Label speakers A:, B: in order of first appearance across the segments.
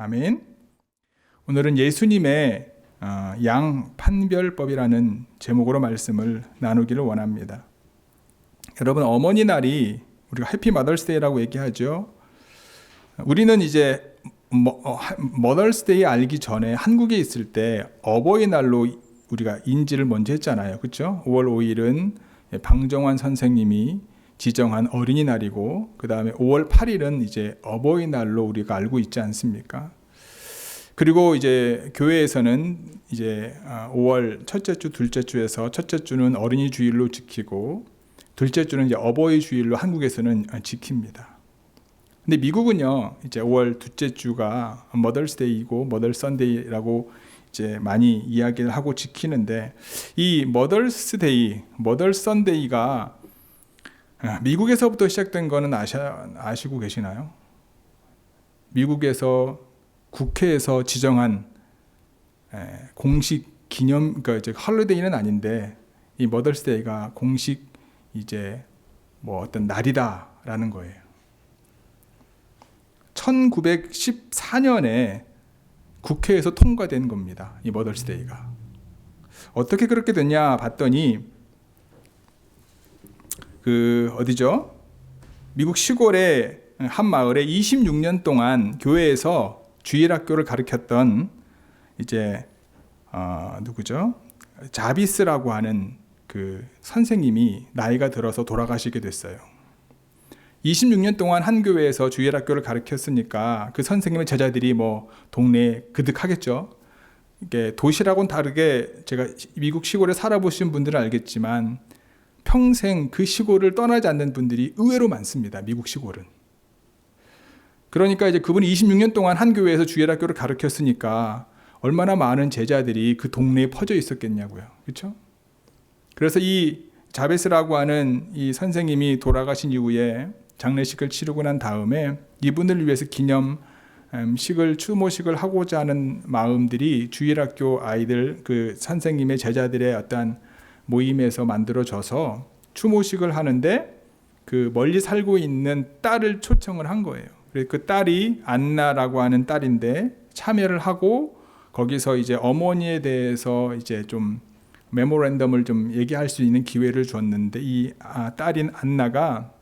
A: 아멘. 오늘은 예수님의 양판별법이라는 제목으로 말씀을 나누기를 원합니다. 여러분, 어머니 날이 우리가 해피 머더스데이라고 얘기하죠. 우리는 이제 머더스데이 알기 전에 한국에 있을 때 어버이날로 우리가 인지를 먼저 했잖아요. 그렇죠? 5월 5일은 방정환 선생님이 지정한 어린이날이고, 그 다음에 5월 8일은 이제 어버이날로 우리가 알고 있지 않습니까? 그리고 이제 교회에서는 이제 5월 첫째 주, 둘째 주에서 첫째 주는 어린이 주일로 지키고, 둘째 주는 이제 어버이 주일로 한국에서는 지킵니다. 근데 미국은요, 이제 5월 둘째 주가 머더스데이고 머더 선데이라고 이제 많이 이야기를 하고 지키는데, 이 머더스데이, 머더 선데이가 미국에서부터 시작된 거는 아시고 계시나요? 미국에서 국회에서 지정한 공식 기념, 그러니까 이제 헐리데이는 아닌데, 이 머더스데이가 공식 이제 뭐 어떤 날이다라는 거예요. 1914년에 국회에서 통과된 겁니다. 이 머더스데이가. 어떻게 그렇게 됐냐 봤더니, 어디죠? 미국 시골의 한 마을에 26년 동안 교회에서 주일학교를 가르쳤던 이제 누구죠? 자비스라고 하는 그 선생님이 나이가 들어서 돌아가시게 됐어요. 26년 동안 한 교회에서 주일학교를 가르쳤으니까 그 선생님의 제자들이 뭐 동네에 그득하겠죠. 이게 도시라고는 다르게, 제가 미국 시골에 살아보신 분들은 알겠지만 평생 그 시골을 떠나지 않는 분들이 의외로 많습니다. 미국 시골은. 그러니까 이제 그분이 26년 동안 한 교회에서 주일학교를 가르쳤으니까 얼마나 많은 제자들이 그 동네에 퍼져 있었겠냐고요. 그렇죠? 그래서 이 자베스라고 하는 이 선생님이 돌아가신 이후에 장례식을 치르고 난 다음에 이분을 위해서 기념식을, 추모식을 하고자 하는 마음들이 주일학교 아이들, 그 선생님의 제자들의 어떤 모임에서 만들어져서 추모식을 하는데, 그 멀리 살고 있는 딸을 초청을 한 거예요. 그래서 그 딸이 안나라고 하는 딸인데 참여를 하고, 거기서 이제 어머니에 대해서 이제 좀 메모랜덤을 좀 얘기할 수 있는 기회를 줬는데, 이 딸인 안나가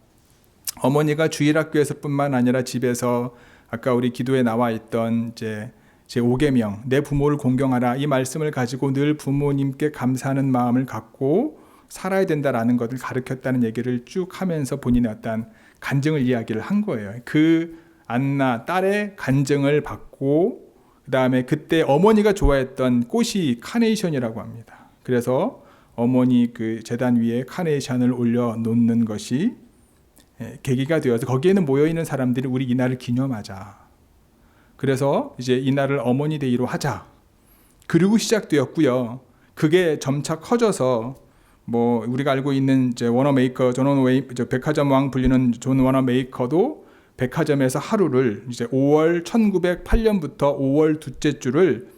A: 어머니가 주일학교에서뿐만 아니라 집에서 아까 우리 기도에 나와 있던 이제 제 5계명, 내 부모를 공경하라, 이 말씀을 가지고 늘 부모님께 감사하는 마음을 갖고 살아야 된다라는 것을 가르쳤다는 얘기를 쭉 하면서 본인의 어떤 간증을 이야기를 한 거예요. 그 안나 딸의 간증을 받고, 그 다음에 그때 어머니가 좋아했던 꽃이 카네이션이라고 합니다. 그래서 어머니 그 제단 위에 카네이션을 올려놓는 것이 계기가 되어서 거기에는 모여있는 사람들이 우리 이날을 기념하자. 그래서 이제 이날을 어머니 데이로 하자. 그리고 시작되었고요. 그게 점차 커져서 뭐 우리가 알고 있는 이제 워너메이커, 백화점 왕 불리는 존 워너메이커도 백화점에서 하루를 이제 1908년부터 5월 둘째 주를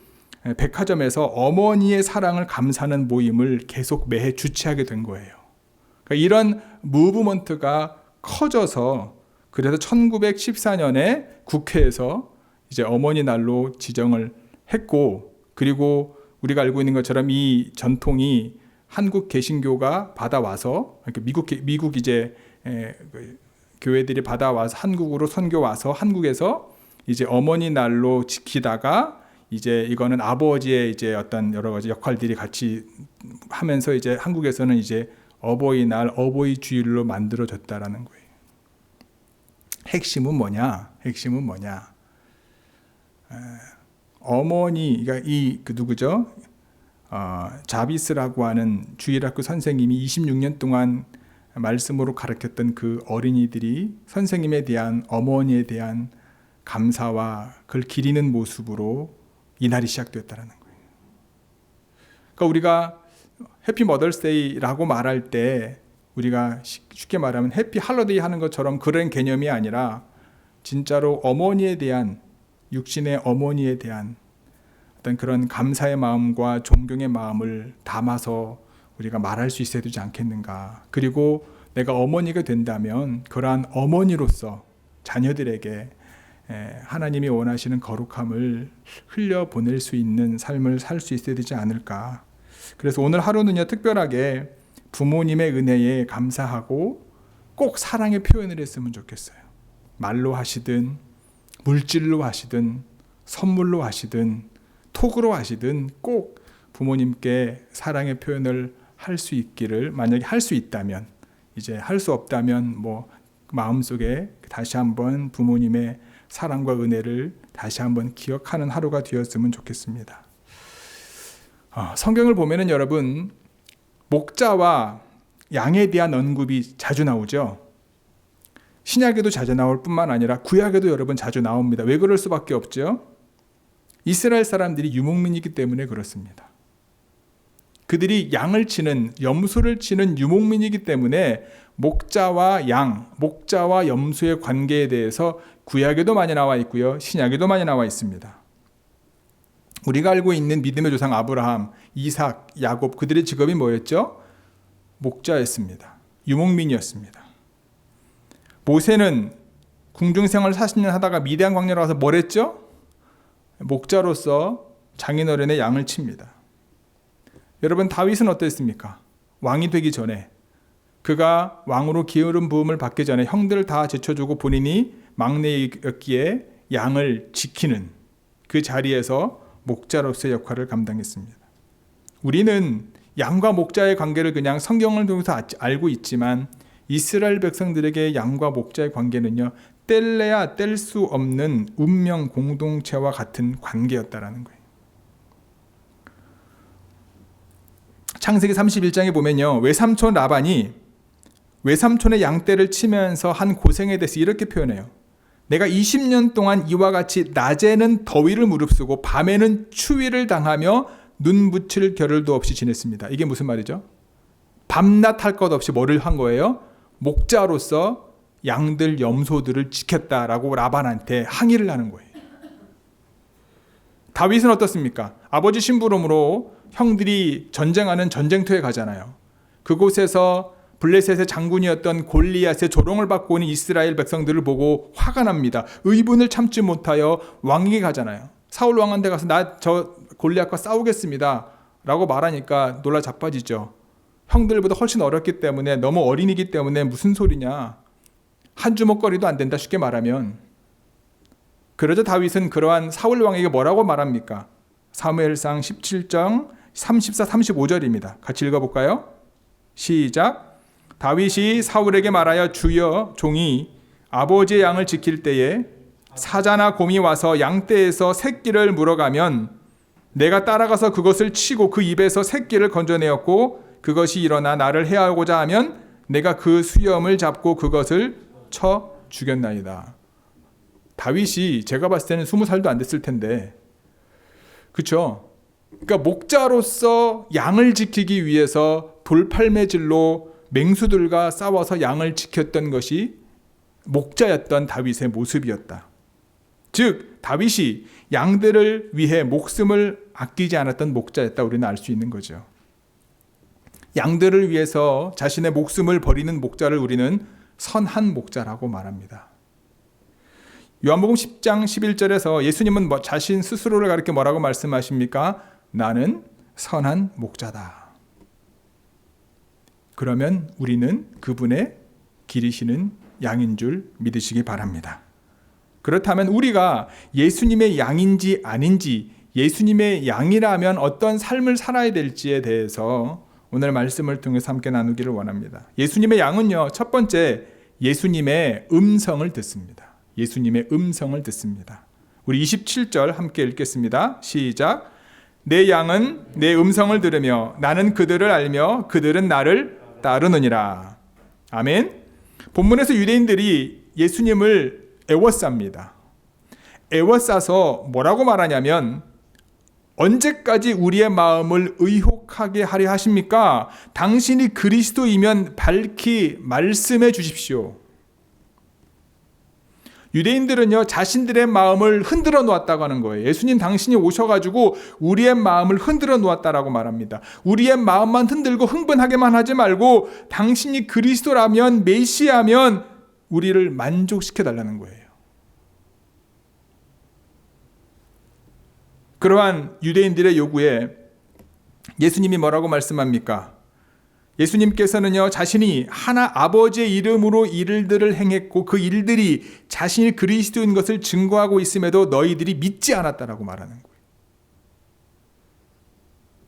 A: 백화점에서 어머니의 사랑을 감사하는 모임을 계속 매해 주최하게 된 거예요. 그러니까 이런 무브먼트가 커져서, 그래서 1914년에 국회에서 이제 어머니 날로 지정을 했고, 그리고 우리가 알고 있는 것처럼 이 전통이 한국 개신교가 받아와서, 미국 이제 교회들이 받아와서 한국으로 선교 와서 한국에서 이제 어머니 날로 지키다가, 이제 이거는 아버지의 이제 어떤 여러 가지 역할들이 같이 하면서 이제 한국에서는 이제 어버이날, 어버이 주일로 만들어졌다라는 거예요. 핵심은 뭐냐? 어머니가 누구죠? 자비스라고 하는 주일학교 선생님이 26년 동안 말씀으로 가르쳤던 그 어린이들이 선생님에 대한, 어머니에 대한 감사와 그걸 기리는 모습으로 이날이 시작되었다는 거예요. 그러니까 우리가 해피 머더스데이라고 말할 때 우리가 쉽게 말하면 해피 할로데이 하는 것처럼 그런 개념이 아니라, 진짜로 어머니에 대한, 육신의 어머니에 대한 어떤 그런 감사의 마음과 존경의 마음을 담아서 우리가 말할 수 있어야 되지 않겠는가. 그리고 내가 어머니가 된다면 그러한 어머니로서 자녀들에게 하나님이 원하시는 거룩함을 흘려보낼 수 있는 삶을 살 수 있어야 되지 않을까. 그래서 오늘 하루는요, 특별하게 부모님의 은혜에 감사하고 꼭 사랑의 표현을 했으면 좋겠어요. 말로 하시든 물질로 하시든 선물로 하시든 톡으로 하시든 꼭 부모님께 사랑의 표현을 할 수 있기를, 만약에 할 수 있다면, 이제 할 수 없다면 마음속에 다시 한번 부모님의 사랑과 은혜를 다시 한번 기억하는 하루가 되었으면 좋겠습니다. 성경을 보면은 여러분, 목자와 양에 대한 언급이 자주 나오죠. 신약에도 자주 나올 뿐만 아니라 구약에도 여러분 자주 나옵니다. 왜 그럴 수밖에 없죠? 이스라엘 사람들이 유목민이기 때문에 그렇습니다. 그들이 양을 치는, 염소를 치는 유목민이기 때문에 목자와 양, 목자와 염소의 관계에 대해서 구약에도 많이 나와 있고요, 신약에도 많이 나와 있습니다. 우리가 알고 있는 믿음의 조상 아브라함, 이삭, 야곱, 그들의 직업이 뭐였죠? 목자였습니다. 유목민이었습니다. 모세는 궁중생활 40년 하다가 미디안 광야로 가서 뭘 했죠? 목자로서 장인어른의 양을 칩니다. 여러분, 다윗은 어땠습니까? 왕이 되기 전에, 그가 왕으로 기름 부음을 받기 전에 형들을 다 제쳐주고 본인이 막내였기에 양을 지키는 그 자리에서 목자로서의 역할을 감당했습니다. 우리는 양과 목자의 관계를 그냥 성경을 통해서 알고 있지만 이스라엘 백성들에게 양과 목자의 관계는요, 뗄래야 뗄 수 없는 운명 공동체와 같은 관계였다라는 거예요. 창세기 31장에 보면요, 외삼촌 라반이 외삼촌의 양떼를 치면서 한 고생에 대해서 이렇게 표현해요. 내가 20년 동안 이와 같이 낮에는 더위를 무릅쓰고 밤에는 추위를 당하며 눈 붙일 겨를도 없이 지냈습니다. 이게 무슨 말이죠? 밤낮 할 것 없이 뭐를 한 거예요? 목자로서 양들, 염소들을 지켰다라고 라반한테 항의를 하는 거예요. 다윗은 어떻습니까? 아버지 심부름으로 형들이 전쟁하는 전쟁터에 가잖아요. 그곳에서 블레셋의 장군이었던 골리앗의 조롱을 받고 오는 이스라엘 백성들을 보고 화가 납니다. 의분을 참지 못하여 왕에게 가잖아요. 사울 왕한테 가서 저 골리앗과 싸우겠습니다 라고 말하니까 놀라 자빠지죠. 형들보다 훨씬 어렸기 때문에, 너무 어린이기 때문에 무슨 소리냐, 한 주먹거리도 안 된다, 쉽게 말하면. 그러자 다윗은 그러한 사울 왕에게 뭐라고 말합니까? 사무엘상 17장 34, 35절입니다. 같이 읽어볼까요? 시작. 다윗이 사울에게 말하여, 주여, 종이 아버지의 양을 지킬 때에 사자나 곰이 와서 양떼에서 새끼를 물어가면 내가 따라가서 그것을 치고 그 입에서 새끼를 건져내었고, 그것이 일어나 나를 해하고자 하면 내가 그 수염을 잡고 그것을 쳐 죽였나이다. 다윗이 제가 봤을 때는 20살도 안 됐을 텐데, 그렇죠? 그러니까 목자로서 양을 지키기 위해서 돌팔매질로 맹수들과 싸워서 양을 지켰던 것이 목자였던 다윗의 모습이었다. 즉 다윗이 양들을 위해 목숨을 아끼지 않았던 목자였다, 우리는 알 수 있는 거죠. 양들을 위해서 자신의 목숨을 버리는 목자를 우리는 선한 목자라고 말합니다. 요한복음 10장 11절에서 예수님은 자신 스스로를 가리켜 뭐라고 말씀하십니까? 나는 선한 목자다. 그러면 우리는 그분의 기르시는 양인 줄 믿으시기 바랍니다. 그렇다면 우리가 예수님의 양인지 아닌지, 예수님의 양이라면 어떤 삶을 살아야 될지에 대해서 오늘 말씀을 통해서 함께 나누기를 원합니다. 예수님의 양은요, 첫 번째, 예수님의 음성을 듣습니다. 예수님의 음성을 듣습니다. 우리 27절 함께 읽겠습니다. 시작. 내 양은 내 음성을 들으며 나는 그들을 알며 그들은 나를 따르느니라. 아멘. 본문에서 유대인들이 예수님을 애워쌉니다. 애워싸서 뭐라고 말하냐면, 언제까지 우리의 마음을 의혹하게 하려 하십니까? 당신이 그리스도이면 밝히 말씀해 주십시오. 유대인들은요, 자신들의 마음을 흔들어 놓았다고 하는 거예요. 예수님 당신이 오셔가지고 우리의 마음을 흔들어 놓았다라고 말합니다. 우리의 마음만 흔들고 흥분하게만 하지 말고 당신이 그리스도라면, 메시아면 우리를 만족시켜 달라는 거예요. 그러한 유대인들의 요구에 예수님이 뭐라고 말씀합니까? 예수님께서는요, 자신이 하나 아버지의 이름으로 일들을 행했고 그 일들이 자신이 그리스도인 것을 증거하고 있음에도 너희들이 믿지 않았다라고 말하는 거예요.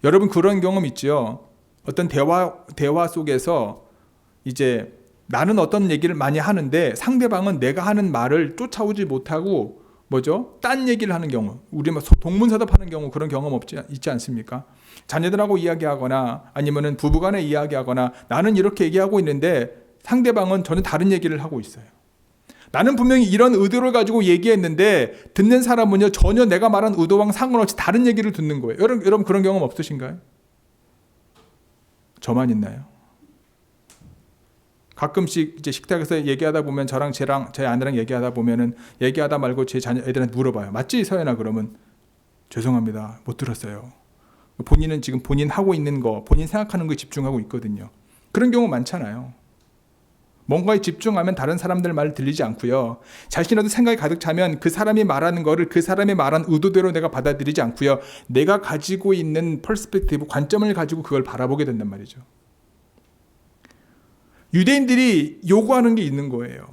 A: 여러분 그런 경험 있죠? 어떤 대화 속에서 이제 나는 어떤 얘기를 많이 하는데 상대방은 내가 하는 말을 쫓아오지 못하고 딴 얘기를 하는 경우, 우리 동문서답하는 경우 그런 경험 있지 않습니까? 자녀들하고 이야기하거나 아니면은 부부간에 이야기하거나 나는 이렇게 얘기하고 있는데 상대방은 전혀 다른 얘기를 하고 있어요. 나는 분명히 이런 의도를 가지고 얘기했는데 듣는 사람은요 전혀 내가 말한 의도와 상관없이 다른 얘기를 듣는 거예요. 여러분 그런 경험 없으신가요? 저만 있나요? 가끔씩 이제 식탁에서 얘기하다 보면 저랑 제 아내랑 얘기하다 보면은 얘기하다 말고 제 자녀 애들한테 물어봐요. 맞지 서연아? 그러면 죄송합니다. 못 들었어요. 본인은 지금 본인 하고 있는 거, 본인 생각하는 거에 집중하고 있거든요. 그런 경우 많잖아요. 뭔가에 집중하면 다른 사람들 말 들리지 않고요. 자신의 생각이 가득 차면 그 사람이 말하는 거를 그 사람이 말한 의도대로 내가 받아들이지 않고요. 내가 가지고 있는 퍼스펙티브, 관점을 가지고 그걸 바라보게 된단 말이죠. 유대인들이 요구하는 게 있는 거예요.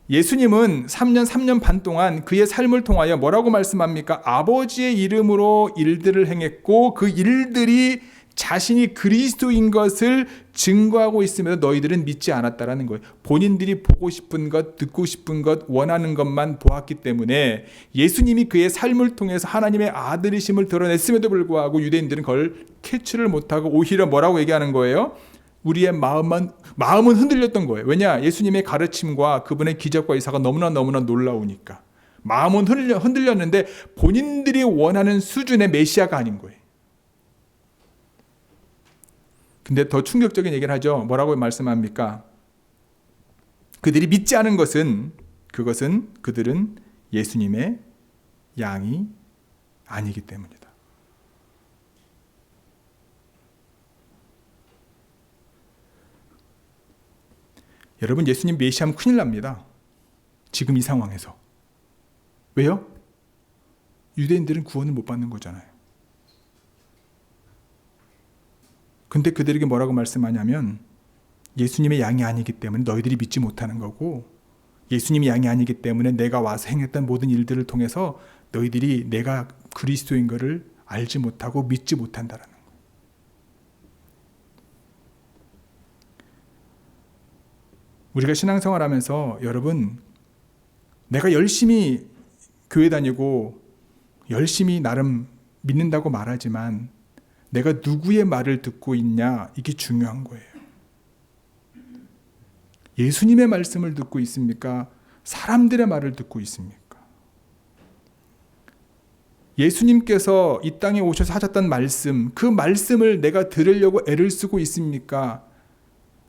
A: 예수님은 3년 반 동안 그의 삶을 통하여 뭐라고 말씀합니까? 아버지의 이름으로 일들을 행했고 그 일들이 자신이 그리스도인 것을 증거하고 있음에도 너희들은 믿지 않았다라는 거예요. 본인들이 보고 싶은 것, 듣고 싶은 것, 원하는 것만 보았기 때문에 예수님이 그의 삶을 통해서 하나님의 아들이심을 드러냈음에도 불구하고 유대인들은 그걸 캐치를 못하고 오히려 뭐라고 얘기하는 거예요? 우리의 마음은 흔들렸던 거예요. 왜냐? 예수님의 가르침과 그분의 기적과 이사가 너무나 놀라우니까. 마음은 흔들렸는데 본인들이 원하는 수준의 메시아가 아닌 거예요. 근데 더 충격적인 얘기를 하죠. 뭐라고 말씀합니까? 그들이 믿지 않은 것은 그들은 예수님의 양이 아니기 때문이다. 여러분 예수님 메시아면 큰일 납니다. 지금 이 상황에서. 왜요? 유대인들은 구원을 못 받는 거잖아요. 근데 그들에게 뭐라고 말씀하냐면 예수님의 양이 아니기 때문에 너희들이 믿지 못하는 거고 예수님이 양이 아니기 때문에 내가 와서 행했던 모든 일들을 통해서 너희들이 내가 그리스도인 것을 알지 못하고 믿지 못한다라는 거예요. 우리가 신앙생활하면서 여러분 내가 열심히 교회 다니고 열심히 나름 믿는다고 말하지만 내가 누구의 말을 듣고 있냐 이게 중요한 거예요. 예수님의 말씀을 듣고 있습니까? 사람들의 말을 듣고 있습니까? 예수님께서 이 땅에 오셔서 하셨던 말씀, 그 말씀을 내가 들으려고 애를 쓰고 있습니까?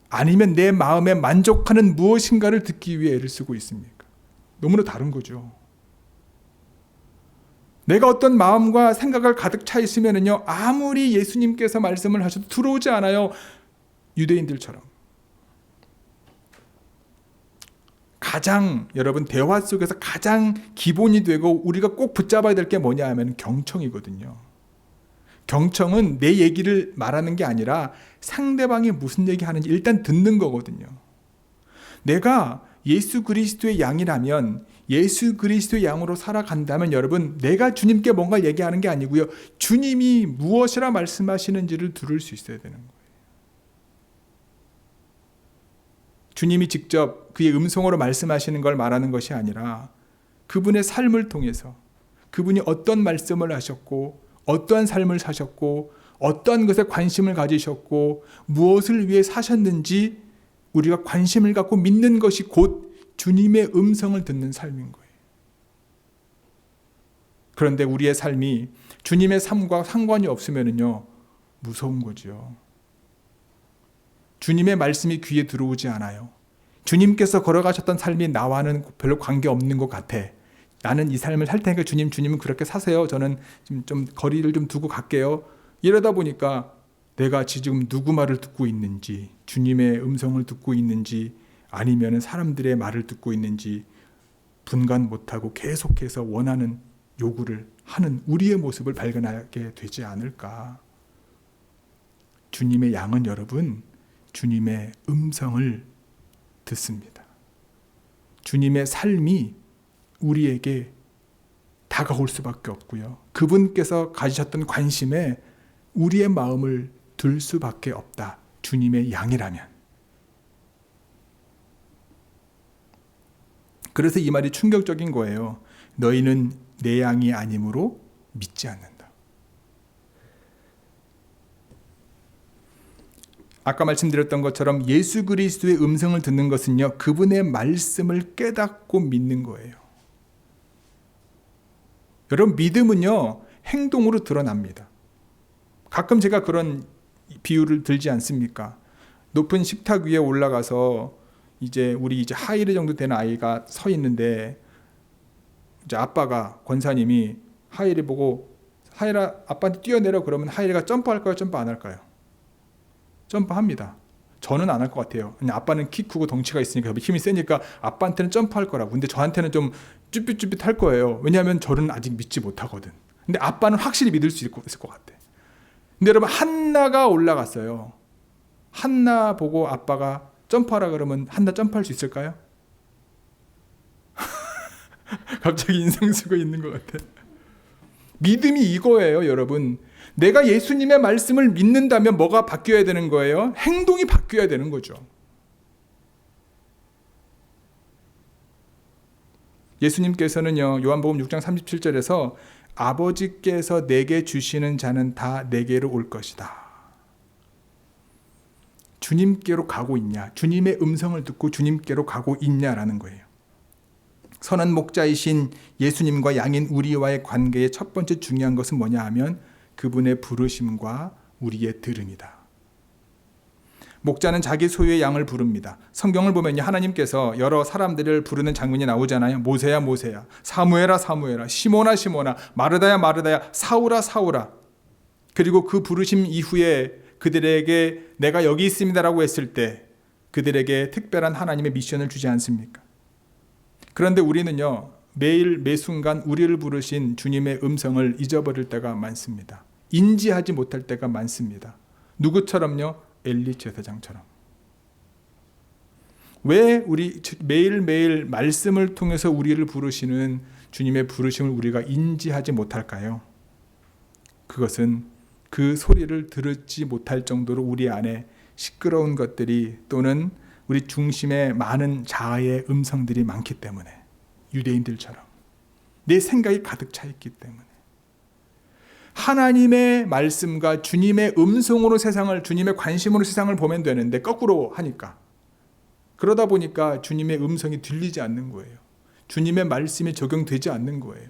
A: 아니면 내 마음에 만족하는 무엇인가를 듣기 위해 애를 쓰고 있습니까? 너무나 다른 거죠. 내가 어떤 마음과 생각을 가득 차 있으면요, 아무리 예수님께서 말씀을 하셔도 들어오지 않아요. 유대인들처럼. 가장 여러분 대화 속에서 가장 기본이 되고 우리가 꼭 붙잡아야 될 게 뭐냐 하면 경청이거든요. 경청은 내 얘기를 말하는 게 아니라 상대방이 무슨 얘기하는지 일단 듣는 거거든요. 내가 예수 그리스도의 양이라면 예수 그리스도의 양으로 살아간다면 여러분 내가 주님께 뭔가 얘기하는 게 아니고요. 주님이 무엇이라 말씀하시는지를 들을 수 있어야 되는 거예요. 주님이 직접 그의 음성으로 말씀하시는 걸 말하는 것이 아니라 그분의 삶을 통해서 그분이 어떤 말씀을 하셨고 어떠한 삶을 사셨고 어떠한 것에 관심을 가지셨고 무엇을 위해 사셨는지 우리가 관심을 갖고 믿는 것이 곧 주님의 음성을 듣는 삶인 거예요. 그런데 우리의 삶이 주님의 삶과 상관이 없으면요 무서운 거죠. 주님의 말씀이 귀에 들어오지 않아요. 주님께서 걸어가셨던 삶이 나와는 별로 관계없는 것 같아. 나는 이 삶을 살 테니까 주님은 그렇게 사세요. 저는 좀 거리를 좀 두고 갈게요. 이러다 보니까 내가 지금 누구 말을 듣고 있는지, 주님의 음성을 듣고 있는지, 아니면 사람들의 말을 듣고 있는지 분간 못하고 계속해서 원하는 요구를 하는 우리의 모습을 발견하게 되지 않을까. 주님의 양은 여러분, 주님의 음성을 듣습니다. 주님의 삶이 우리에게 다가올 수밖에 없고요. 그분께서 가지셨던 관심에 우리의 마음을 들 수밖에 없다. 주님의 양이라면. 그래서 이 말이 충격적인 거예요. 너희는 내 양이 아니므로 믿지 않는다. 아까 말씀드렸던 것처럼 예수 그리스도의 음성을 듣는 것은요, 그분의 말씀을 깨닫고 믿는 거예요. 여러분, 믿음은요, 행동으로 드러납니다. 가끔 제가 그런 비유를 들지 않습니까? 높은 식탁 위에 올라가서 우리 하이르 정도 되는 아이가 서 있는데, 이제 아빠가, 권사님이 하이를 보고, 하이라, 아빠한테 뛰어내려 그러면 하이리가 점프할까요? 점프 안 할까요? 점프합니다. 저는 안 할 것 같아요. 그냥 아빠는 키 크고 덩치가 있으니까, 힘이 세니까 아빠한테는 점프할 거라고. 근데 저한테는 좀 쭈삣쭈삣 할 거예요. 왜냐하면 저는 아직 믿지 못하거든. 근데 아빠는 확실히 믿을 수 있을 것 같아. 근데 여러분, 한나가 올라갔어요. 한나 보고 아빠가 점프하라 그러면 한나 점프할 수 있을까요? 갑자기 인상 쓰고 있는 것 같아. 믿음이 이거예요, 여러분. 내가 예수님의 말씀을 믿는다면 뭐가 바뀌어야 되는 거예요? 행동이 바뀌어야 되는 거죠. 예수님께서는요, 요한복음 6장 37절에서 아버지께서 내게 주시는 자는 다 내게로 올 것이다. 주님께로 가고 있냐? 주님의 음성을 듣고 주님께로 가고 있냐라는 거예요. 선한 목자이신 예수님과 양인 우리와의 관계의 첫 번째 중요한 것은 뭐냐 하면 그분의 부르심과 우리의 들음이다. 목자는 자기 소유의 양을 부릅니다. 성경을 보면 하나님께서 여러 사람들을 부르는 장면이 나오잖아요. 모세야 모세야, 사무엘아 사무엘아, 시몬아 시몬아, 마르다야 마르다야, 사울아 사울아. 그리고 그 부르심 이후에 그들에게 내가 여기 있습니다라고 했을 때 그들에게 특별한 하나님의 미션을 주지 않습니까? 그런데 우리는요, 매일 매순간 우리를 부르신 주님의 음성을 잊어버릴 때가 많습니다. 인지하지 못할 때가 많습니다. 누구처럼요? 엘리 제사장처럼. 왜 우리 매일매일 말씀을 통해서 우리를 부르시는 주님의 부르심을 우리가 인지하지 못할까요? 그것은 그 소리를 들지 못할 정도로 우리 안에 시끄러운 것들이 또는 우리 중심에 많은 자아의 음성들이 많기 때문에, 유대인들처럼 내 생각이 가득 차 있기 때문에. 하나님의 말씀과 주님의 음성으로 세상을, 주님의 관심으로 세상을 보면 되는데 거꾸로 하니까, 그러다 보니까 주님의 음성이 들리지 않는 거예요. 주님의 말씀이 적용되지 않는 거예요.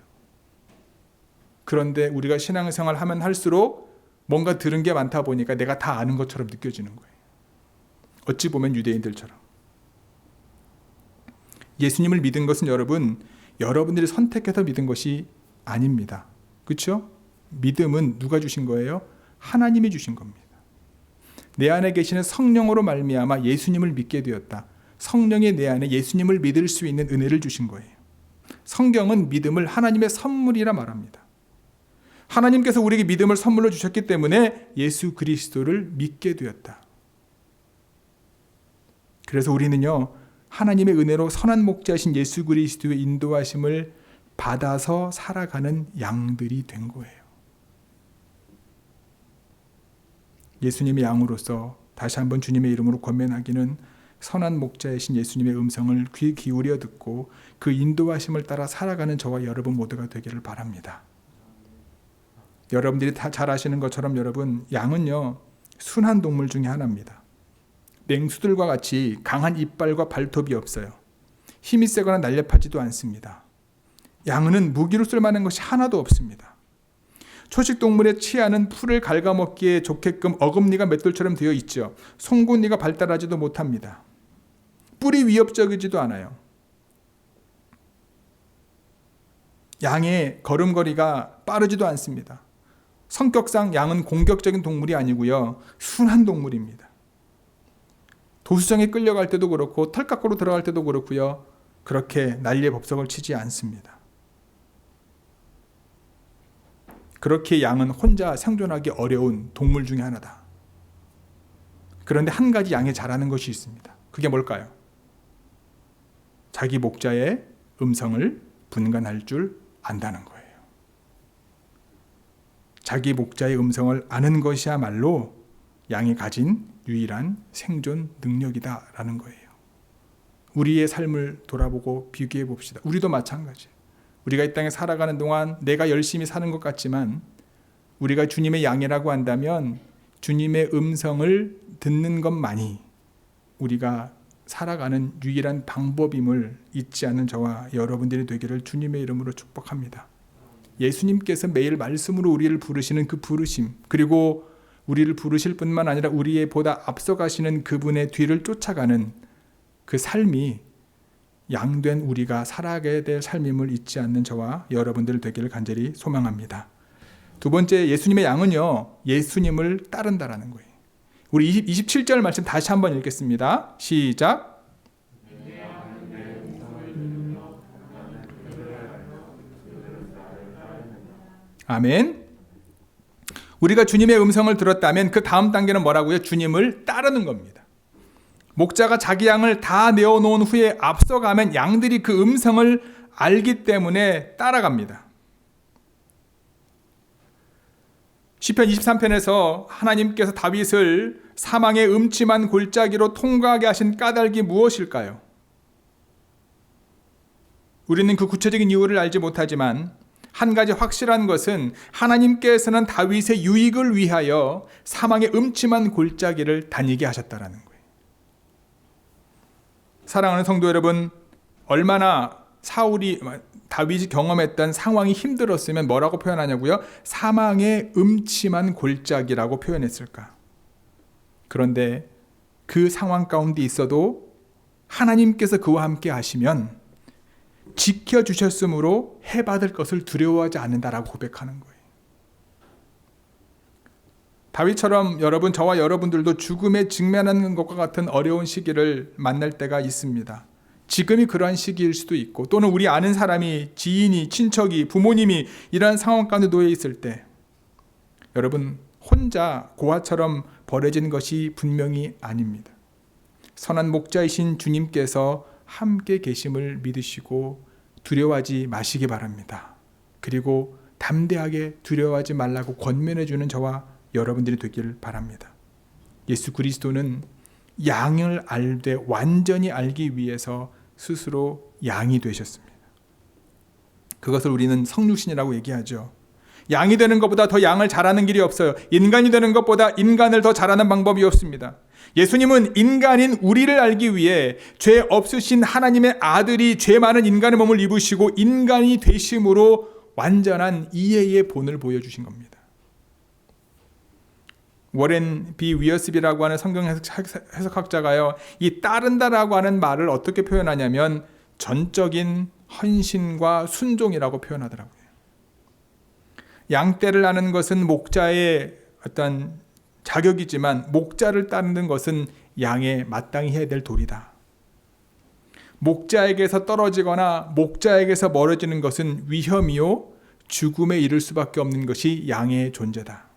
A: 그런데 우리가 신앙생활 하면 할수록 뭔가 들은 게 많다 보니까 내가 다 아는 것처럼 느껴지는 거예요. 어찌 보면 유대인들처럼. 예수님을 믿은 것은 여러분들이 선택해서 믿은 것이 아닙니다. 그렇죠? 믿음은 누가 주신 거예요? 하나님이 주신 겁니다. 내 안에 계시는 성령으로 말미암아 예수님을 믿게 되었다. 성령이 내 안에 예수님을 믿을 수 있는 은혜를 주신 거예요. 성경은 믿음을 하나님의 선물이라 말합니다. 하나님께서 우리에게 믿음을 선물로 주셨기 때문에 예수 그리스도를 믿게 되었다. 그래서 우리는요, 하나님의 은혜로 선한 목자이신 예수 그리스도의 인도하심을 받아서 살아가는 양들이 된 거예요. 예수님의 양으로서 다시 한번 주님의 이름으로 권면하기는 선한 목자이신 예수님의 음성을 귀 기울여 듣고 그 인도하심을 따라 살아가는 저와 여러분 모두가 되기를 바랍니다. 여러분들이 다 잘 아시는 것처럼 여러분, 양은요, 순한 동물 중에 하나입니다. 맹수들과 같이 강한 이빨과 발톱이 없어요. 힘이 세거나 날렵하지도 않습니다. 양은 무기로 쓸만한 것이 하나도 없습니다. 초식동물의 치아는 풀을 갉아먹기에 좋게끔 어금니가 맷돌처럼 되어 있죠. 송곳니가 발달하지도 못합니다. 뿔이 위협적이지도 않아요. 양의 걸음걸이가 빠르지도 않습니다. 성격상 양은 공격적인 동물이 아니고요, 순한 동물입니다. 도수장에 끌려갈 때도 그렇고 털깎으로 들어갈 때도 그렇고요, 그렇게 난리의 법석을 치지 않습니다. 그렇게 양은 혼자 생존하기 어려운 동물 중에 하나다. 그런데 한 가지 양이 잘하는 것이 있습니다. 그게 뭘까요? 자기 목자의 음성을 분간할 줄 안다는 거예요. 자기 목자의 음성을 아는 것이야말로 양이 가진 유일한 생존 능력이다라는 거예요. 우리의 삶을 돌아보고 비교해 봅시다. 우리도 마찬가지예요. 우리가 이 땅에 살아가는 동안 내가 열심히 사는 것 같지만 우리가 주님의 양이라고 한다면 주님의 음성을 듣는 것만이 우리가 살아가는 유일한 방법임을 잊지 않는 저와 여러분들이 되기를 주님의 이름으로 축복합니다. 예수님께서 매일 말씀으로 우리를 부르시는 그 부르심, 그리고 우리를 부르실 뿐만 아니라 우리의 보다 앞서가시는 그분의 뒤를 쫓아가는 그 삶이 양된 우리가 살아가야 될 삶임을 잊지 않는 저와 여러분들 되기를 간절히 소망합니다. 두 번째, 예수님의 양은요, 예수님을 따른다라는 거예요. 우리 27절 말씀 다시 한번 읽겠습니다. 시작. 아멘. 우리가 주님의 음성을 들었다면 그 다음 단계는 뭐라고요? 주님을 따르는 겁니다. 목자가 자기 양을 다 내어놓은 후에 앞서가면 양들이 그 음성을 알기 때문에 따라갑니다. 시편 23편에서 하나님께서 다윗을 사망의 음침한 골짜기로 통과하게 하신 까닭이 무엇일까요? 우리는 그 구체적인 이유를 알지 못하지만 한 가지 확실한 것은 하나님께서는 다윗의 유익을 위하여 사망의 음침한 골짜기를 다니게 하셨다라는 거예요. 사랑하는 성도 여러분, 얼마나 다윗이 경험했던 상황이 힘들었으면 뭐라고 표현하냐고요? 사망의 음침한 골짜기라고 표현했을까? 그런데 그 상황 가운데 있어도 하나님께서 그와 함께 하시면 지켜주셨으므로 해받을 것을 두려워하지 않는다라고 고백하는 거예요. 다윗처럼 여러분, 저와 여러분들도 죽음에 직면하는 것과 같은 어려운 시기를 만날 때가 있습니다. 지금이 그러한 시기일 수도 있고, 또는 우리 아는 사람이, 지인이, 친척이, 부모님이 이러한 상황 가운데 놓여 있을 때 여러분, 혼자 고아처럼 버려진 것이 분명히 아닙니다. 선한 목자이신 주님께서 함께 계심을 믿으시고 두려워하지 마시기 바랍니다. 그리고 담대하게 두려워하지 말라고 권면해 주는 저와 여러분들이 되기를 바랍니다. 예수 그리스도는 양을 알되 완전히 알기 위해서 스스로 양이 되셨습니다. 그것을 우리는 성육신이라고 얘기하죠. 양이 되는 것보다 더 양을 잘하는 길이 없어요. 인간이 되는 것보다 인간을 더 잘하는 방법이 없습니다. 예수님은 인간인 우리를 알기 위해 죄 없으신 하나님의 아들이 죄 많은 인간의 몸을 입으시고 인간이 되심으로 완전한 이해의 본을 보여주신 겁니다. 워렌 B. 위어스비라고 하는 성경 해석학자가요, 이 따른다라고 하는 말을 어떻게 표현하냐면 전적인 헌신과 순종이라고 표현하더라고요. 양떼를 나는 것은 목자의 어떤 자격이지만 목자를 따르는 것은 양에 마땅히 해야 될 도리다. 목자에게서 떨어지거나 목자에게서 멀어지는 것은 위험이요 죽음에 이를 수밖에 없는 것이 양의 존재다.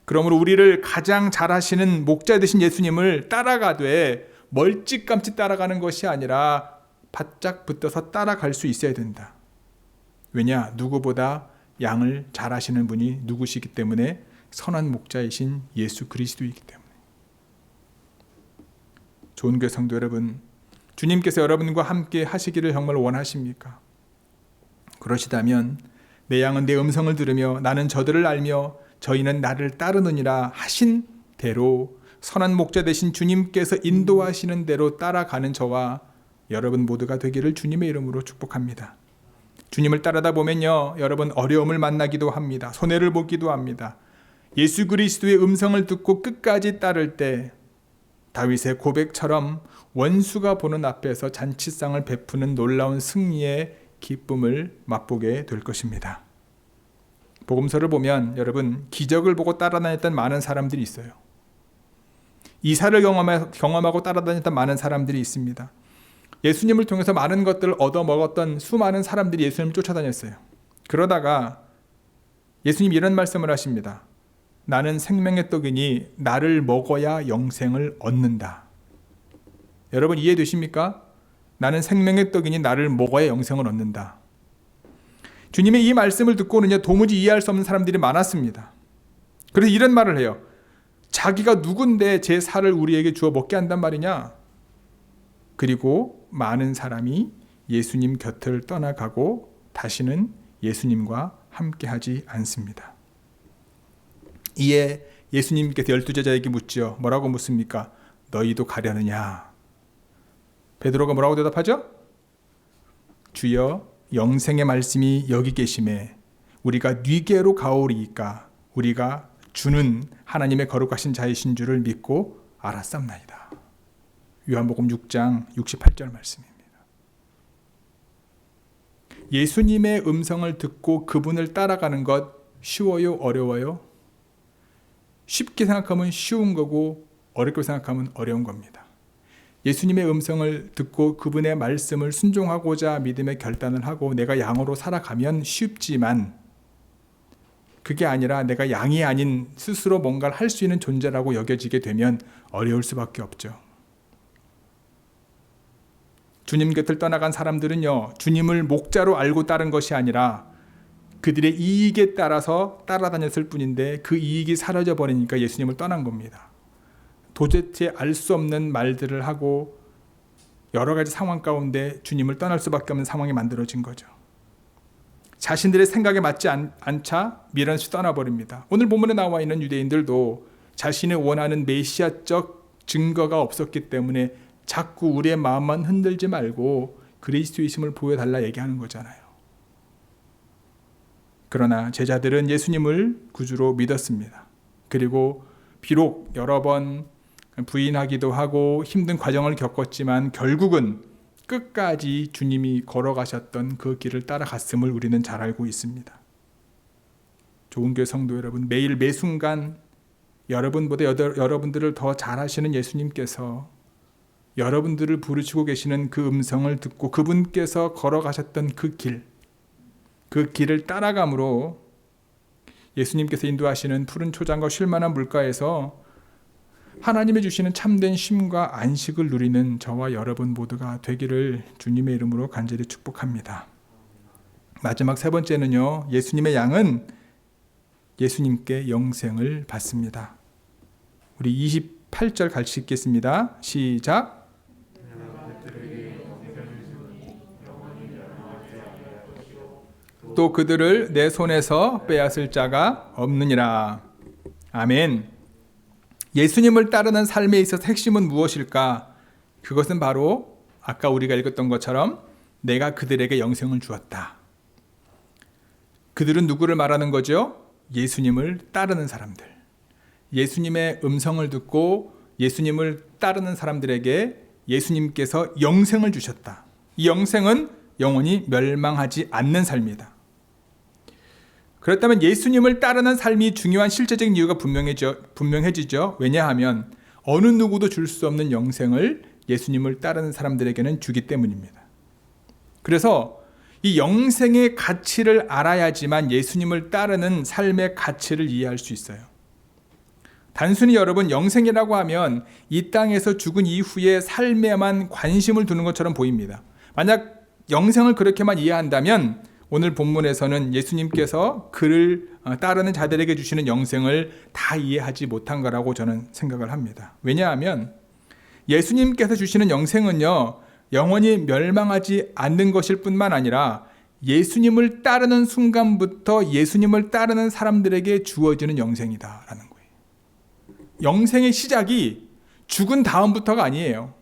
A: 그러므로 우리를 가장 잘하시는 목자 되신 예수님을 따라가되 멀찌감치 따라가는 것이 아니라 바짝 붙어서 따라갈 수 있어야 된다. 왜냐? 누구보다 양을 잘하시는 분이 누구시기 때문에 선한 목자이신 예수 그리스도이기 때문에. 좋은 교회 성도 여러분, 주님께서 여러분과 함께 하시기를 정말 원하십니까? 그러시다면 내 양은 내 음성을 들으며 나는 저들을 알며 저희는 나를 따르느니라 하신 대로 선한 목자 되신 주님께서 인도하시는 대로 따라가는 저와 여러분 모두가 되기를 주님의 이름으로 축복합니다. 주님을 따르다 보면요, 여러분 어려움을 만나기도 합니다. 손해를 보기도 합니다. 예수 그리스도의 음성을 듣고 끝까지 따를 때 다윗의 고백처럼 원수가 보는 앞에서 잔치상을 베푸는 놀라운 승리의 기쁨을 맛보게 될 것입니다. 복음서를 보면 여러분 기적을 보고 따라다녔던 많은 사람들이 있어요. 이사를 경험하고 따라다녔던 많은 사람들이 있습니다. 예수님을 통해서 많은 것들을 얻어먹었던 수많은 사람들이 예수님을 쫓아다녔어요. 그러다가 예수님 이런 말씀을 하십니다. 나는 생명의 떡이니 나를 먹어야 영생을 얻는다. 여러분 이해되십니까? 나는 생명의 떡이니 나를 먹어야 영생을 얻는다. 주님의 이 말씀을 듣고는요, 도무지 이해할 수 없는 사람들이 많았습니다. 그래서 이런 말을 해요. 자기가 누군데 제 살을 우리에게 주어 먹게 한단 말이냐? 그리고 많은 사람이 예수님 곁을 떠나가고 다시는 예수님과 함께하지 않습니다. 이에 예수님께서 12제자에게 묻지요. 뭐라고 묻습니까? 너희도 가려느냐? 베드로가 뭐라고 대답하죠? 주여, 영생의 말씀이 여기 계심에 우리가 네게로 가오리이까 우리가 주는 하나님의 거룩하신 자이신 줄을 믿고 알았사옵나이다. 요한복음 6장 68절 말씀입니다. 예수님의 음성을 듣고 그분을 따라가는 것 쉬워요? 어려워요? 쉽게 생각하면 쉬운 거고 어렵게 생각하면 어려운 겁니다. 예수님의 음성을 듣고 그분의 말씀을 순종하고자 믿음의 결단을 하고 내가 양으로 살아가면 쉽지만 그게 아니라 내가 양이 아닌 스스로 뭔가를 할 수 있는 존재라고 여겨지게 되면 어려울 수밖에 없죠. 주님 곁을 떠나간 사람들은요, 주님을 목자로 알고 따른 것이 아니라 그들의 이익에 따라서 따라다녔을 뿐인데 그 이익이 사라져 버리니까 예수님을 떠난 겁니다. 도대체 알 수 없는 말들을 하고 여러 가지 상황 가운데 주님을 떠날 수밖에 없는 상황이 만들어진 거죠. 자신들의 생각에 맞지 않자 미련없이 떠나버립니다. 오늘 본문에 나와 있는 유대인들도 자신이 원하는 메시아적 증거가 없었기 때문에 자꾸 우리의 마음만 흔들지 말고 그리스도이심을 보여달라 얘기하는 거잖아요. 그러나 제자들은 예수님을 구주로 믿었습니다. 그리고 비록 여러 번 부인하기도 하고 힘든 과정을 겪었지만 결국은 끝까지 주님이 걸어가셨던 그 길을 따라갔음을 우리는 잘 알고 있습니다. 좋은교회 성도 여러분, 매일 매순간 여러분보다 여러분들을 더 잘 아시는 예수님께서 여러분들을 부르시고 계시는 그 음성을 듣고 그분께서 걸어가셨던 그 길을 따라감으로 예수님께서 인도하시는 푸른 초장과 쉴만한 물가에서 하나님이 주시는 참된 쉼과 안식을 누리는 저와 여러분 모두가 되기를 주님의 이름으로 간절히 축복합니다. 마지막 세 번째는요, 예수님의 양은 예수님께 영생을 받습니다. 우리 28절 같이 읽겠습니다. 시작. 또 그들을 내 손에서 빼앗을 자가 없느니라. 아멘. 예수님을 따르는 삶에 있어서 핵심은 무엇일까? 그것은 바로 아까 우리가 읽었던 것처럼 내가 그들에게 영생을 주었다. 그들은 누구를 말하는 거죠? 예수님을 따르는 사람들. 예수님의 음성을 듣고 예수님을 따르는 사람들에게 예수님께서 영생을 주셨다. 이 영생은 영원히 멸망하지 않는 삶이다. 그렇다면 예수님을 따르는 삶이 중요한 실제적인 이유가 분명해지죠. 왜냐하면 어느 누구도 줄 수 없는 영생을 예수님을 따르는 사람들에게는 주기 때문입니다. 그래서 이 영생의 가치를 알아야지만 예수님을 따르는 삶의 가치를 이해할 수 있어요. 단순히 여러분 영생이라고 하면 이 땅에서 죽은 이후의 삶에만 관심을 두는 것처럼 보입니다. 만약 영생을 그렇게만 이해한다면 오늘 본문에서는 예수님께서 그를 따르는 자들에게 주시는 영생을 다 이해하지 못한 거라고 저는 생각을 합니다. 왜냐하면 예수님께서 주시는 영생은요, 영원히 멸망하지 않는 것일 뿐만 아니라 예수님을 따르는 순간부터 예수님을 따르는 사람들에게 주어지는 영생이다라는 거예요. 영생의 시작이 죽은 다음부터가 아니에요.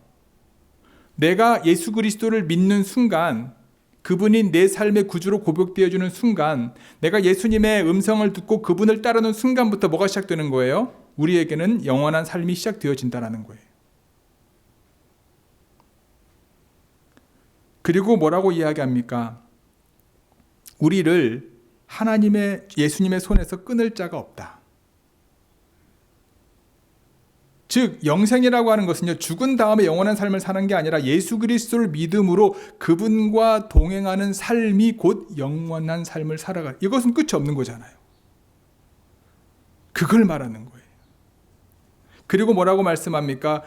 A: 내가 예수 그리스도를 믿는 순간, 그분이 내 삶의 구주로 고백되어주는 순간, 내가 예수님의 음성을 듣고 그분을 따르는 순간부터 뭐가 시작되는 거예요? 우리에게는 영원한 삶이 시작되어진다는 거예요. 그리고 뭐라고 이야기합니까? 우리를 예수님의 손에서 끊을 자가 없다. 즉 영생이라고 하는 것은요, 죽은 다음에 영원한 삶을 사는 게 아니라 예수 그리스도를 믿음으로 그분과 동행하는 삶이 곧 영원한 삶을 살아가. 이것은 끝이 없는 거잖아요. 그걸 말하는 거예요. 그리고 뭐라고 말씀합니까?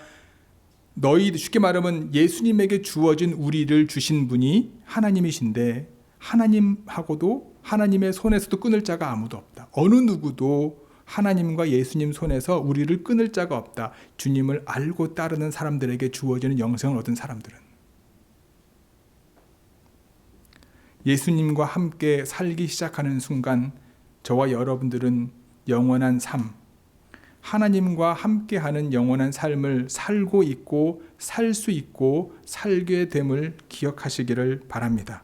A: 너희, 쉽게 말하면 예수님에게 주어진 우리를 주신 분이 하나님이신데 하나님하고도 하나님의 손에서도 끊을 자가 아무도 없다. 어느 누구도 하나님과 예수님 손에서 우리를 끊을 자가 없다. 주님을 알고 따르는 사람들에게 주어지는 영생을 얻은 사람들은. 예수님과 함께 살기 시작하는 순간 저와 여러분들은 영원한 삶, 하나님과 함께하는 영원한 삶을 살고 있고 살 수 있고 살게 됨을 기억하시기를 바랍니다.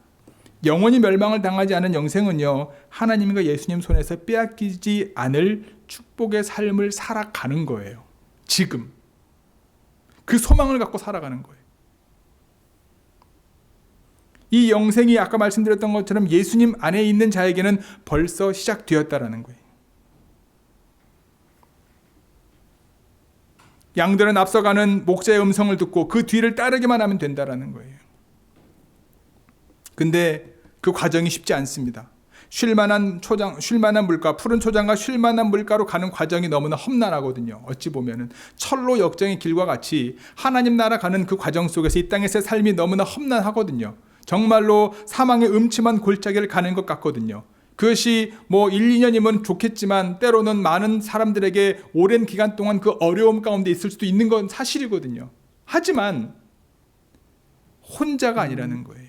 A: 영원히 멸망을 당하지 않은 영생은요, 하나님과 예수님 손에서 빼앗기지 않을 축복의 삶을 살아가는 거예요. 지금 그 소망을 갖고 살아가는 거예요. 이 영생이 아까 말씀드렸던 것처럼 예수님 안에 있는 자에게는 벌써 시작되었다라는 거예요. 양들은 앞서가는 목자의 음성을 듣고 그 뒤를 따르기만 하면 된다라는 거예요. 근데 그 과정이 쉽지 않습니다. 쉴만한 물가, 푸른 초장과 쉴만한 물가로 가는 과정이 너무나 험난하거든요. 어찌 보면은 철로 역정의 길과 같이 하나님 나라 가는 그 과정 속에서 이 땅에서의 삶이 너무나 험난하거든요. 정말로 사망의 음침한 골짜기를 가는 것 같거든요. 그것이 1, 2년이면 좋겠지만 때로는 많은 사람들에게 오랜 기간 동안 그 어려움 가운데 있을 수도 있는 건 사실이거든요. 하지만 혼자가 아니라는 거예요.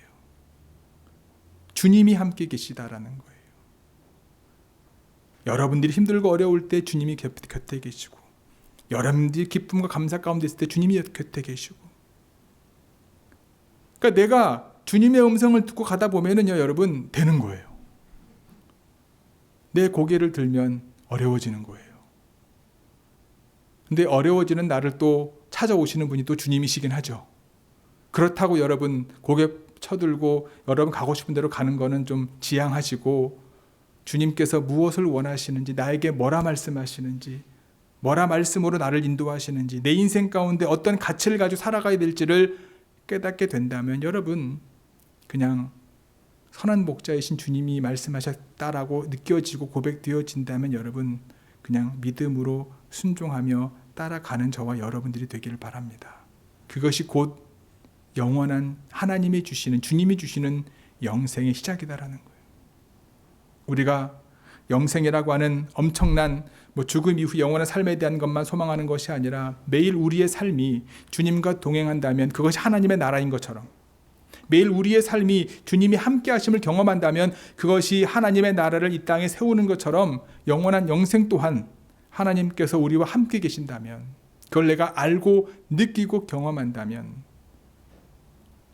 A: 주님이 함께 계시다라는 거예요. 여러분들이 힘들고 어려울 때 주님이 곁에 계시고, 여러분들이 기쁨과 감사 가운데 있을 때 주님이 곁에 계시고, 그러니까 내가 주님의 음성을 듣고 가다 보면은요, 여러분, 되는 거예요. 내 고개를 들면 어려워지는 거예요. 근데 어려워지는 나를 또 찾아오시는 분이 또 주님이시긴 하죠. 그렇다고 여러분 고개 쳐들고 여러분 가고 싶은 대로 가는 거는 좀 지양하시고, 주님께서 무엇을 원하시는지, 나에게 뭐라 말씀하시는지, 뭐라 말씀으로 나를 인도하시는지, 내 인생 가운데 어떤 가치를 가지고 살아가야 될지를 깨닫게 된다면 여러분 그냥 선한 목자이신 주님이 말씀하셨다라고 느껴지고 고백되어진다면 여러분 그냥 믿음으로 순종하며 따라가는 저와 여러분들이 되기를 바랍니다. 그것이 곧 영원한 하나님이 주시는, 주님이 주시는 영생의 시작이다라는 거예요. 우리가 영생이라고 하는 엄청난 죽음 이후 영원한 삶에 대한 것만 소망하는 것이 아니라 매일 우리의 삶이 주님과 동행한다면 그것이 하나님의 나라인 것처럼, 매일 우리의 삶이 주님이 함께 하심을 경험한다면 그것이 하나님의 나라를 이 땅에 세우는 것처럼 영원한 영생 또한 하나님께서 우리와 함께 계신다면, 그걸 내가 알고 느끼고 경험한다면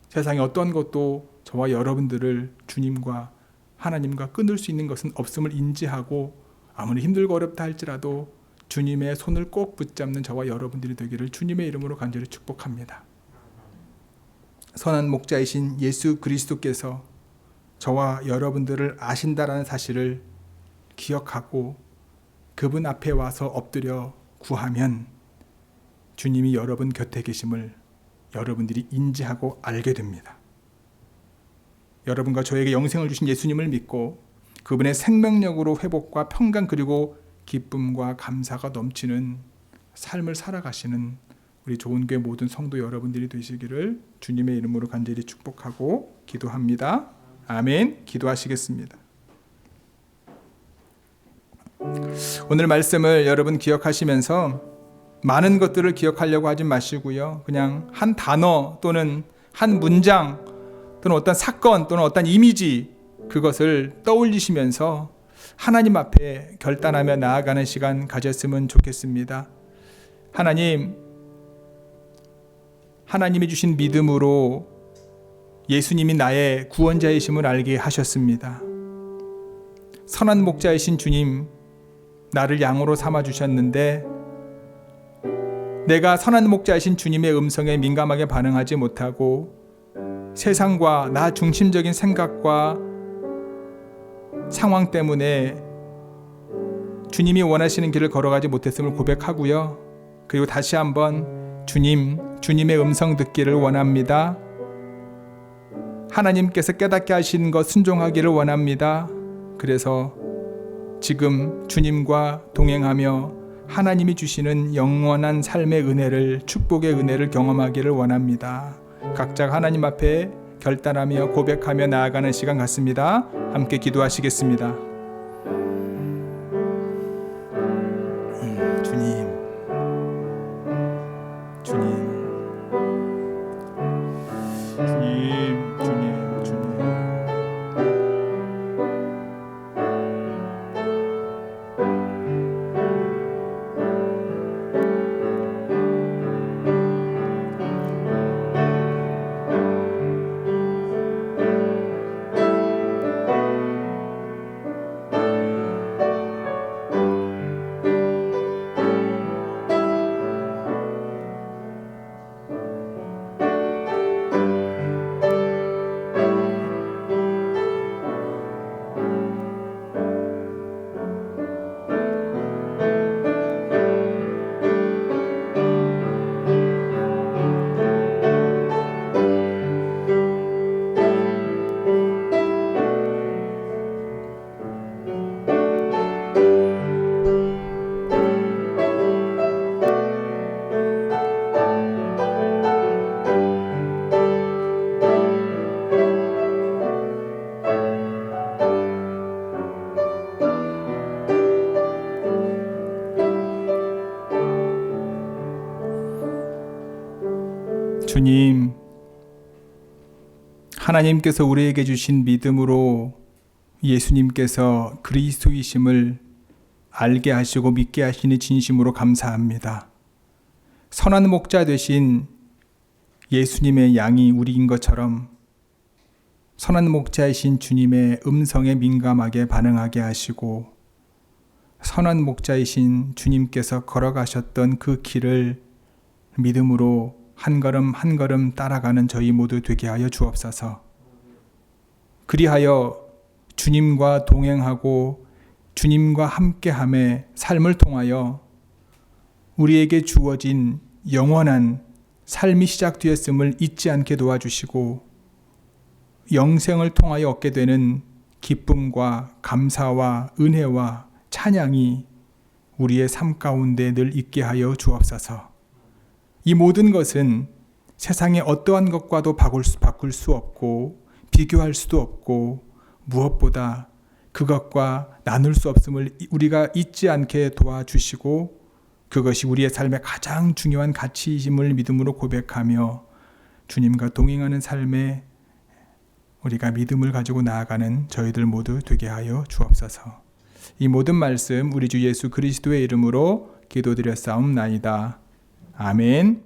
A: 세상에 어떤 것도 저와 여러분들을 주님과 하나님과 끊을 수 있는 것은 없음을 인지하고, 아무리 힘들고 어렵다 할지라도 주님의 손을 꼭 붙잡는 저와 여러분들이 되기를 주님의 이름으로 간절히 축복합니다. 선한 목자이신 예수 그리스도께서 저와 여러분들을 아신다라는 사실을 기억하고 그분 앞에 와서 엎드려 구하면 주님이 여러분 곁에 계심을 여러분들이 인지하고 알게 됩니다. 여러분과 저에게 영생을 주신 예수님을 믿고 그분의 생명력으로 회복과 평강 그리고 기쁨과 감사가 넘치는 삶을 살아가시는 우리 좋은교회 모든 성도 여러분들이 되시기를 주님의 이름으로 간절히 축복하고 기도합니다. 아멘. 기도하시겠습니다. 오늘 말씀을 여러분 기억하시면서 많은 것들을 기억하려고 하지 마시고요. 그냥 한 단어 또는 한 문장 또는 어떤 사건 또는 어떤 이미지, 그것을 떠올리시면서 하나님 앞에 결단하며 나아가는 시간 가졌으면 좋겠습니다. 하나님이 주신 믿음으로 예수님이 나의 구원자이심을 알게 하셨습니다. 선한 목자이신 주님, 나를 양으로 삼아 주셨는데 내가 선한 목자이신 주님의 음성에 민감하게 반응하지 못하고 세상과 나 중심적인 생각과 상황 때문에 주님이 원하시는 길을 걸어가지 못했음을 고백하고요. 그리고 다시 한번 주님의 음성 듣기를 원합니다. 하나님께서 깨닫게 하신 것 순종하기를 원합니다. 그래서 지금 주님과 동행하며 하나님이 주시는 영원한 삶의 은혜를, 축복의 은혜를 경험하기를 원합니다. 각자 하나님 앞에 결단하며 고백하며 나아가는 시간 같습니다. 함께 기도하시겠습니다. 주님, 주님, 하나님께서 우리에게 주신 믿음으로 예수님께서 그리스도이심을 알게 하시고 믿게 하시니 진심으로 감사합니다. 선한 목자 되신 예수님의 양이 우리인 것처럼 선한 목자이신 주님의 음성에 민감하게 반응하게 하시고 선한 목자이신 주님께서 걸어가셨던 그 길을 믿음으로 한 걸음 한 걸음 따라가는 저희 모두 되게 하여 주옵소서. 그리하여 주님과 동행하고 주님과 함께함의 삶을 통하여 우리에게 주어진 영원한 삶이 시작되었음을 잊지 않게 도와주시고 영생을 통하여 얻게 되는 기쁨과 감사와 은혜와 찬양이 우리의 삶 가운데 늘 있게 하여 주옵소서. 이 모든 것은 세상의 어떠한 것과도 바꿀 수 없고 비교할 수도 없고 무엇보다 그것과 나눌 수 없음을 우리가 잊지 않게 도와주시고 그것이 우리의 삶의 가장 중요한 가치이심을 믿음으로 고백하며 주님과 동행하는 삶에 우리가 믿음을 가지고 나아가는 저희들 모두 되게 하여 주옵소서. 이 모든 말씀 우리 주 예수 그리스도의 이름으로 기도드렸사옵나이다. 아멘.